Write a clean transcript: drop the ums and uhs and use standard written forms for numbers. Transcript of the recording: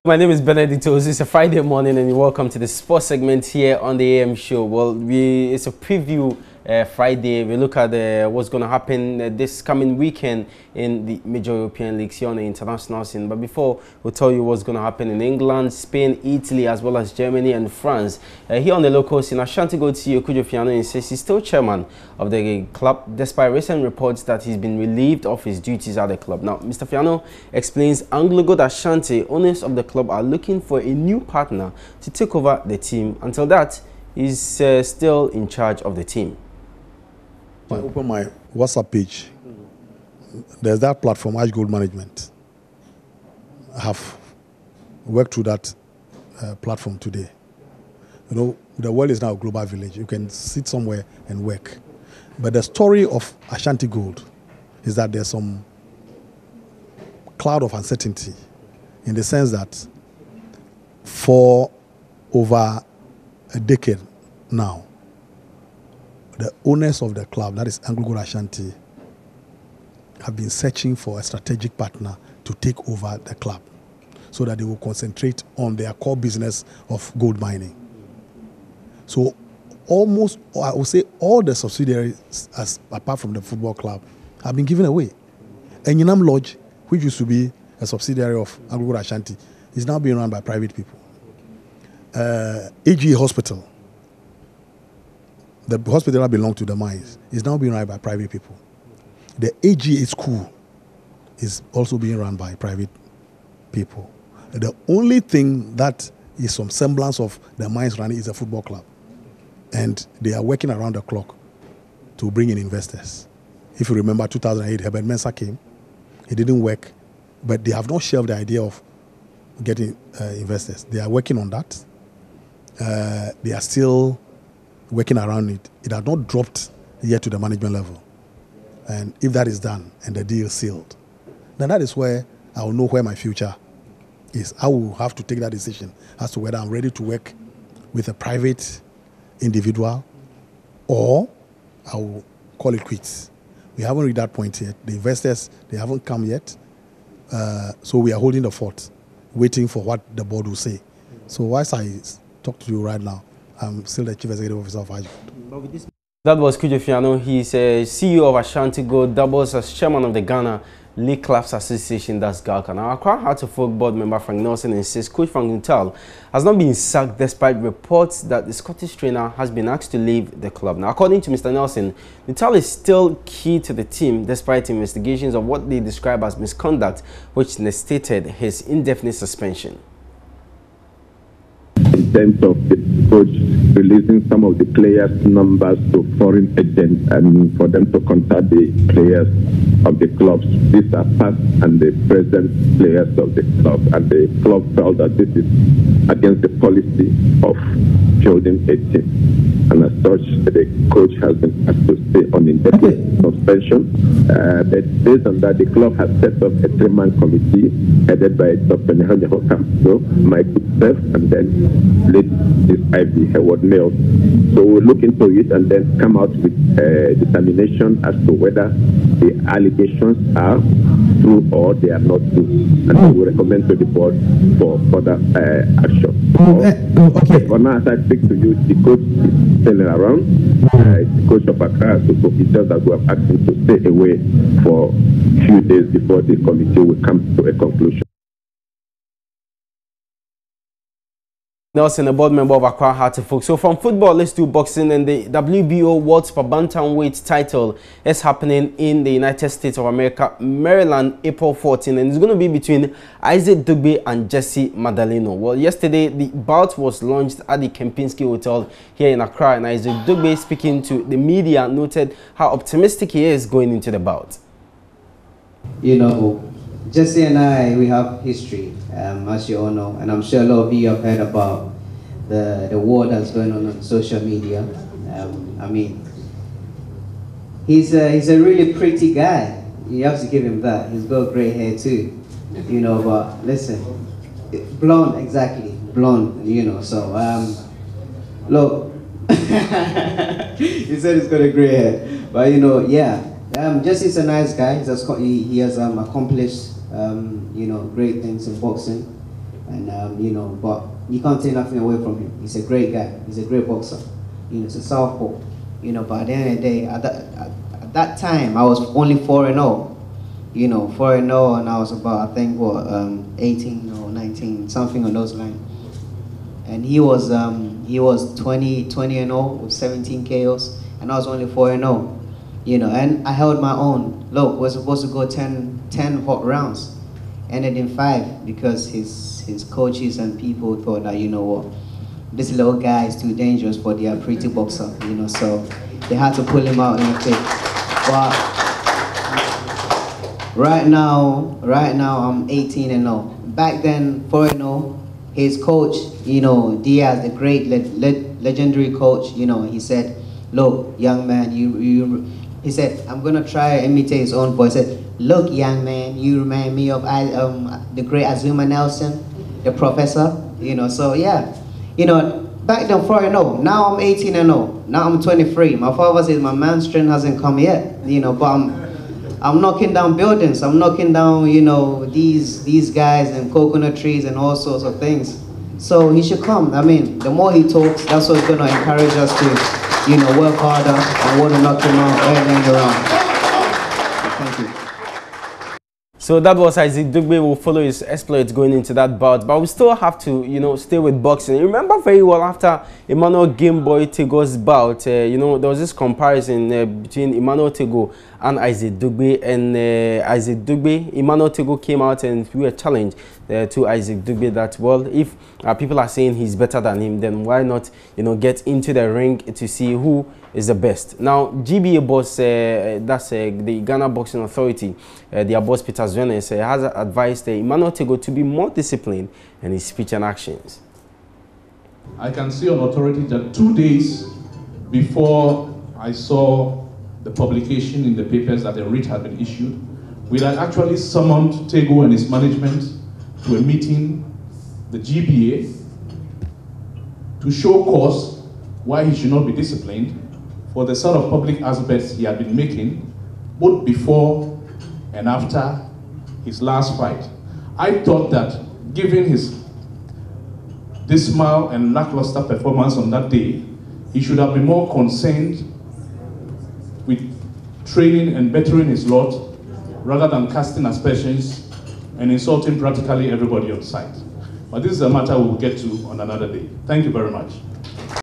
My name is Benedicto. It's a Friday morning and welcome to the sports segment here on the AM show. Well, it's a preview Friday. We look at what's going to happen this coming weekend in the major European leagues here on the international scene. But before we tell you what's going to happen in England, Spain, Italy, as well as Germany and France, here on the local scene, Ashanti Gold CEO Kujo Fiano insists he's still chairman of the club despite recent reports that he's been relieved of his duties at the club. Now, Mr. Fiano explains Anglo Gold Ashanti, owners of the club, are looking for a new partner to take over the team. Until that, he's still in charge of the team. I open my WhatsApp page. There's that platform, Ash Gold Management. I have worked through that platform today. You know, the world is now a global village. You can sit somewhere and work. But the story of Ashanti Gold is that there's some cloud of uncertainty in the sense that for over a decade now, the owners of the club, that is Anglo Gold Ashanti, have been searching for a strategic partner to take over the club so that they will concentrate on their core business of gold mining. So almost, I would say, all the subsidiaries, apart from the football club, have been given away. Enyinam Lodge, which used to be a subsidiary of Anglo Gold Ashanti, is now being run by private people. AGA Hospital, the hospital that belonged to the mines, is now being run by private people. The AGA school is also being run by private people. The only thing that is some semblance of the mines running is a football club. And they are working around the clock to bring in investors. If you remember 2008, Herbert Mensah came. It didn't work, but they have not shelved the idea of getting investors. They are working on that. They are still working around it. It has not dropped yet to the management level. And if that is done and the deal is sealed, then that is where I will know where my future is. I will have to take that decision as to whether I'm ready to work with a private individual or I will call it quits. We haven't reached that point yet. The investors, they haven't come yet. So we are holding the fort, waiting for what the board will say. So whilst I talk to you right now, I'm still the Chief Executive Officer of Ash Gold. That was Kujo Fiano. He's a CEO of Ashanti Gold, doubles as chairman of the Ghana League Clubs Association, that's GALCA. Now, Accra Hearts of Folk board member Frank Nelson insists Coach Frank Nuttall has not been sacked despite reports that the Scottish trainer has been asked to leave the club. Now, according to Mr. Nelson, Nuttall is still key to the team despite investigations of what they describe as misconduct, which necessitated his indefinite suspension. In terms of the coach releasing some of the players' numbers to foreign agents and for them to contact the players of the clubs. These are past and the present players of the club, and the club felt that this is against the policy of building a team. And as such, the coach has been asked to stay on indefinite suspension. But based on that, the club has set up a three-man committee headed by Dr. Nehanyaho Kamso, Michael Sef, and then late this Ivy Howard Mills. So we'll look into it and then come out with a determination as to whether the allegations are true or they are not true. And we will recommend to the board for further action. Okay. For now, as I speak to you, the coach is still around. The coach of Accra, so it's just that we have asked him to stay away for a few days before the committee will come to a conclusion. Nelson, a board member of Accra Hearts of Folk. So from football, let's do boxing. And the WBO World Super Bantamweight title is happening in the United States of America, Maryland, April 14. And it's going to be between Isaac Dugbe and Jesse Madaleno. Well, yesterday, the bout was launched at the Kempinski Hotel here in Accra. And Isaac Dugbe, speaking to the media, noted how optimistic he is going into the bout. You know, Jesse and I, we have history, as you all know, and I'm sure a lot of you have heard about the war that's going on social media. I mean, he's a really pretty guy. You have to give him that. He's got great hair too, you know. But listen, blonde, exactly, blonde, you know. So look, he said he's got a great hair, but you know, yeah. Jesse's a nice guy. He has accomplished, you know, great things in boxing. and you know, but you can't take nothing away from him. He's a great guy. He's a great boxer. You know, it's a southpaw. You know, but at the end of the day, at that time, I was only 4-0. You know, 4-0, and I was about, I think, what, 18 or 19, something on those lines. And he was 20-0 with 17 KOs, and I was only 4-0. You know, and I held my own. Look, we're supposed to go 10 hot rounds. Ended in 5 because his coaches and people thought that, you know what, this little guy is too dangerous for the pretty boxer, you know, so they had to pull him out in the fifth. But right now I'm 18-0. Back then, 4-0, his coach, you know, Diaz, the great legendary coach, you know, he said, look, young man, he said, I'm gonna try to imitate his own voice. He said, look, young man, you remind me of the great Azuma Nelson, the professor, you know, so yeah. You know, back then 4-0, now I'm 18-0, now I'm 23. My father says my man's strength hasn't come yet, you know, but I'm knocking down buildings, I'm knocking down, you know, these guys and coconut trees and all sorts of things. So he should come. I mean, the more he talks, that's what's gonna encourage us to, you know, work harder and want to knock him out early in the round. Thank you. So that was Isaac Dugbe. Will follow his exploits going into that bout, but we still have to, you know, stay with boxing. You remember very well after Emmanuel Gameboy Tego's bout, you know, there was this comparison between Emmanuel Tego and Isaac Dugbe, and Isaac Dugbe, Emmanuel Tego came out and threw a challenge to Isaac Dugbe that, well, if people are saying he's better than him, then why not, you know, get into the ring to see who is the best. Now, GBA boss, that's the Ghana Boxing Authority, their boss Peter Zwenes, has advised Emmanuel Tego to be more disciplined in his speech and actions. I can say on authority that 2 days before I saw the publication in the papers that the writ had been issued, we had actually summoned Tego and his management to a meeting, the GBA, to show cause why he should not be disciplined for the sort of public aspects he had been making, both before and after his last fight. I thought that, given his dismal and lackluster performance on that day, he should have been more concerned with training and bettering his lot, rather than casting aspersions and insulting practically everybody on site. But this is a matter we will get to on another day. Thank you very much.